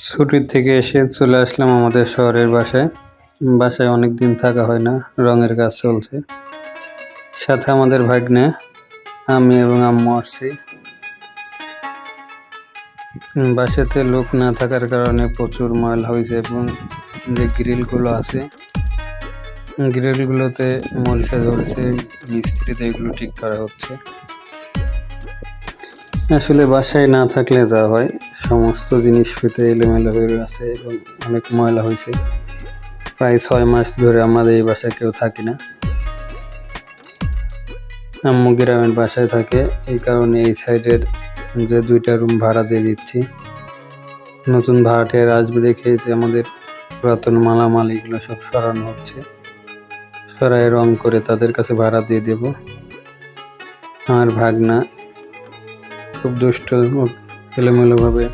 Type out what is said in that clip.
ছুটির থেকে এসে চলে আসলাম আমাদের শহরের বাসায়। বাসায় অনেক দিন থাকা হয় না, রঙের কাজ চলছে। সাথে আমাদের ভাগ্নে, আমি এবং আম্মু আসছি। বাসাতে লোক না থাকার কারণে প্রচুর ময়লা হয়েছে এবং যে গ্রিলগুলো আছে, গ্রিলগুলোতে মরিচা ধরেছে, মিস্ত্রিতে এগুলো ঠিক করা হচ্ছে। আসলে বাসায় না থাকলে যা হয়, সমস্ত জিনিসপত্র এলোমেলো হয়ে আছে এবং অনেক ময়লা হয়েছে। প্রায় 6 মাস ধরে আমাদের এই বাসায় কেউ থাকি না। আম্মু গ্রামের বাসায় থাকে, এই কারণে এই সাইডের যে 2টা রুম ভাড়া দিয়ে দিচ্ছি। নতুন ভাড়াটিয়ারা আসবে দেখে যে আমাদের পুরাতন মালামাল এগুলো সব সরানো হচ্ছে, সরাই রং করে তাদের কাছে ভাড়া দিয়ে দেব। আমার ভাগনা খুব দুষ্ট, এলোমেলো ভাবে